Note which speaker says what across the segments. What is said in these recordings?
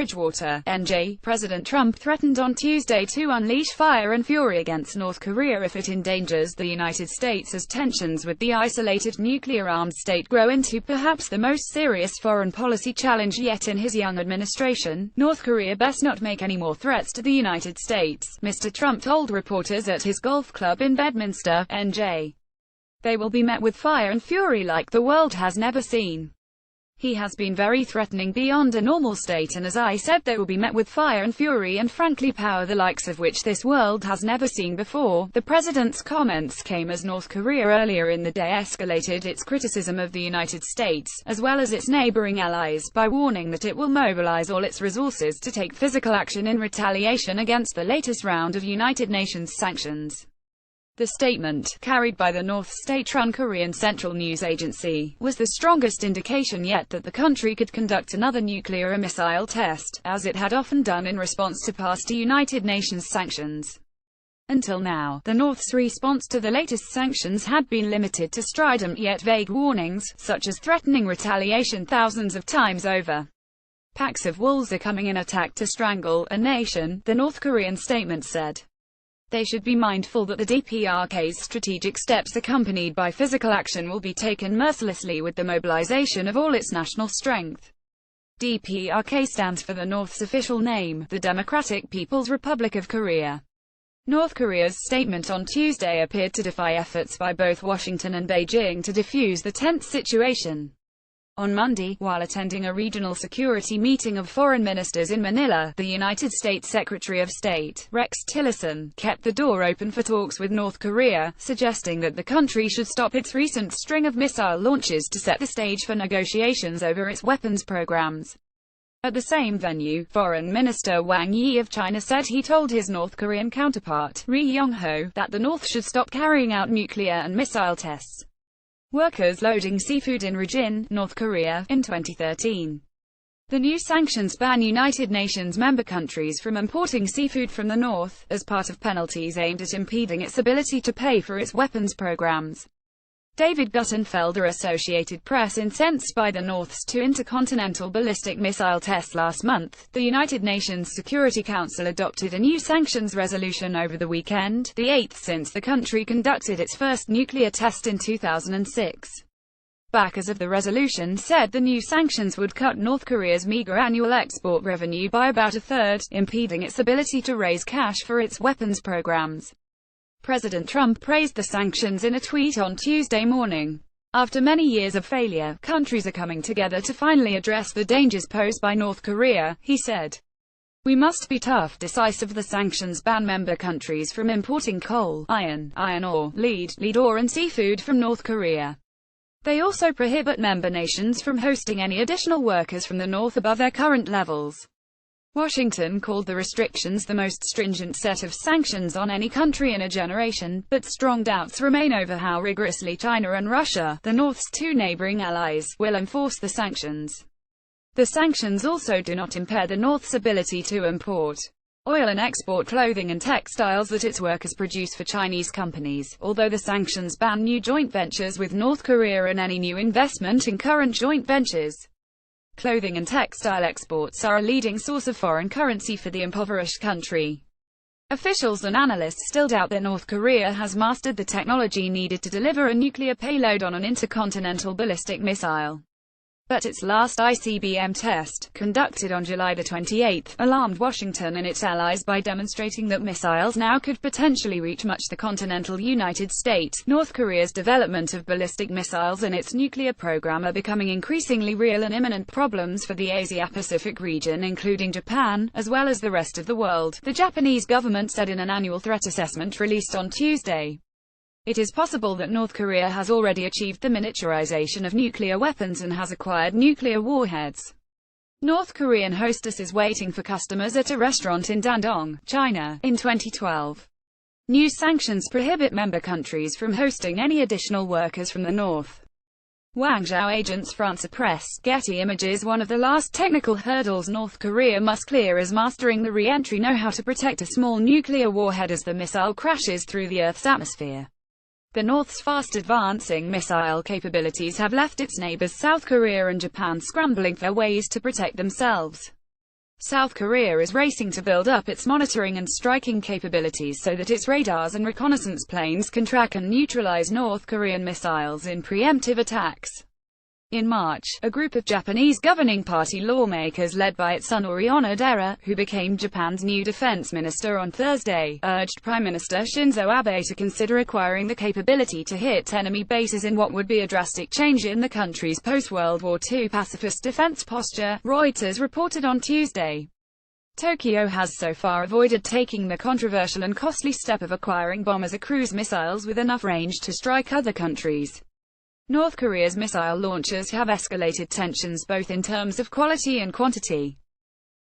Speaker 1: Bridgewater, NJ. President Trump threatened on Tuesday to unleash fire and fury against North Korea if it endangers the United States as tensions with the isolated nuclear-armed state grow into perhaps the most serious foreign policy challenge yet in his young administration. North Korea best not make any more threats to the United States, Mr. Trump told reporters at his golf club in Bedminster, NJ. They will be met with fire and fury like the world has never seen. He has been very threatening beyond a normal state, and as I said, they will be met with fire and fury and frankly power the likes of which this world has never seen before. The president's comments came as North Korea earlier in the day escalated its criticism of the United States, as well as its neighboring allies, by warning that it will mobilize all its resources to take physical action in retaliation against the latest round of United Nations sanctions. The statement, carried by the North state-run Korean Central News Agency, was the strongest indication yet that the country could conduct another nuclear missile test, as it had often done in response to past United Nations sanctions. Until now, the North's response to the latest sanctions had been limited to strident yet vague warnings, such as threatening retaliation thousands of times over. Packs of wolves are coming in attack to strangle a nation, the North Korean statement said. They should be mindful that the DPRK's strategic steps accompanied by physical action will be taken mercilessly with the mobilization of all its national strength. DPRK stands for the North's official name, the Democratic People's Republic of Korea. North Korea's statement on Tuesday appeared to defy efforts by both Washington and Beijing to defuse the tense situation. On Monday, while attending a regional security meeting of foreign ministers in Manila, the United States Secretary of State, Rex Tillerson, kept the door open for talks with North Korea, suggesting that the country should stop its recent string of missile launches to set the stage for negotiations over its weapons programs. At the same venue, Foreign Minister Wang Yi of China said he told his North Korean counterpart, Ri Yong-ho, that the North should stop carrying out nuclear and missile tests. Workers loading seafood in Regin, North Korea, in 2013. The new sanctions ban United Nations member countries from importing seafood from the North, as part of penalties aimed at impeding its ability to pay for its weapons programs. David Guttenfelder, Associated Press, incensed by the North's two intercontinental ballistic missile tests last month. The United Nations Security Council adopted a new sanctions resolution over the weekend, the eighth since the country conducted its first nuclear test in 2006. Backers of the resolution said the new sanctions would cut North Korea's meager annual export revenue by about a third, impeding its ability to raise cash for its weapons programs. President Trump praised the sanctions in a tweet on Tuesday morning. After many years of failure, countries are coming together to finally address the dangers posed by North Korea, he said. We must be tough, decisive. The sanctions ban member countries from importing coal, iron ore, lead ore and seafood from North Korea. They also prohibit member nations from hosting any additional workers from the North above their current levels. Washington called the restrictions the most stringent set of sanctions on any country in a generation, but strong doubts remain over how rigorously China and Russia, the North's two neighboring allies, will enforce the sanctions. The sanctions also do not impair the North's ability to import oil and export clothing and textiles that its workers produce for Chinese companies, although the sanctions ban new joint ventures with North Korea and any new investment in current joint ventures. Clothing and textile exports are a leading source of foreign currency for the impoverished country. Officials and analysts still doubt that North Korea has mastered the technology needed to deliver a nuclear payload on an intercontinental ballistic missile. But its last ICBM test, conducted on July 28, alarmed Washington and its allies by demonstrating that missiles now could potentially reach much the continental United States. North Korea's development of ballistic missiles and its nuclear program are becoming increasingly real and imminent problems for the Asia-Pacific region, including Japan, as well as the rest of the world, the Japanese government said in an annual threat assessment released on Tuesday. It is possible that North Korea has already achieved the miniaturization of nuclear weapons and has acquired nuclear warheads. North Korean hostess is waiting for customers at a restaurant in Dandong, China, in 2012. New sanctions prohibit member countries from hosting any additional workers from the North. Guangzhou Agence France Presse, Getty Images. One of the last technical hurdles North Korea must clear is mastering the re-entry know-how to protect a small nuclear warhead as the missile crashes through the Earth's atmosphere. The North's fast-advancing missile capabilities have left its neighbors South Korea and Japan scrambling for ways to protect themselves. South Korea is racing to build up its monitoring and striking capabilities so that its radars and reconnaissance planes can track and neutralize North Korean missiles in preemptive attacks. In March, a group of Japanese governing party lawmakers led by Itsunori Onodera, who became Japan's new defense minister on Thursday, urged Prime Minister Shinzo Abe to consider acquiring the capability to hit enemy bases in what would be a drastic change in the country's post-World War II pacifist defense posture, Reuters reported on Tuesday. Tokyo has so far avoided taking the controversial and costly step of acquiring bombers or cruise missiles with enough range to strike other countries. North Korea's missile launchers have escalated tensions both in terms of quality and quantity.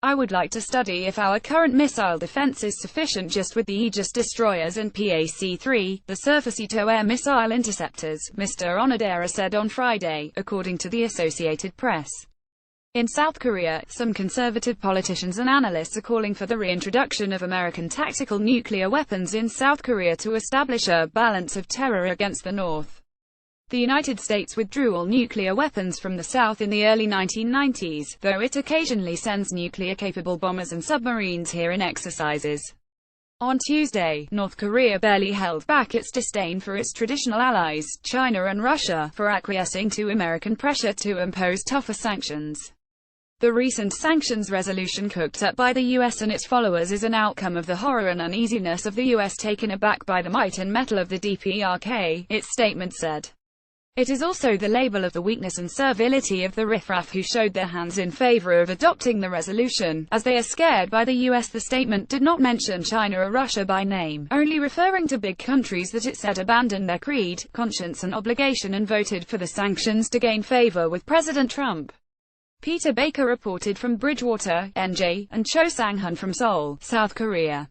Speaker 1: I would like to study if our current missile defense is sufficient just with the Aegis destroyers and PAC-3, the surface-to-air missile interceptors, Mr. Onodera said on Friday, according to the Associated Press. In South Korea, some conservative politicians and analysts are calling for the reintroduction of American tactical nuclear weapons in South Korea to establish a balance of terror against the North. The United States withdrew all nuclear weapons from the South in the early 1990s, though it occasionally sends nuclear-capable bombers and submarines here in exercises. On Tuesday, North Korea barely held back its disdain for its traditional allies, China and Russia, for acquiescing to American pressure to impose tougher sanctions. The recent sanctions resolution cooked up by the U.S. and its followers is an outcome of the horror and uneasiness of the U.S. taken aback by the might and mettle of the DPRK, its statement said. It is also the label of the weakness and servility of the riffraff who showed their hands in favor of adopting the resolution, as they are scared by the U.S. The statement did not mention China or Russia by name, only referring to big countries that it said abandoned their creed, conscience and obligation and voted for the sanctions to gain favor with President Trump. Peter Baker reported from Bridgewater, NJ, and Cho Sang-hun from Seoul, South Korea.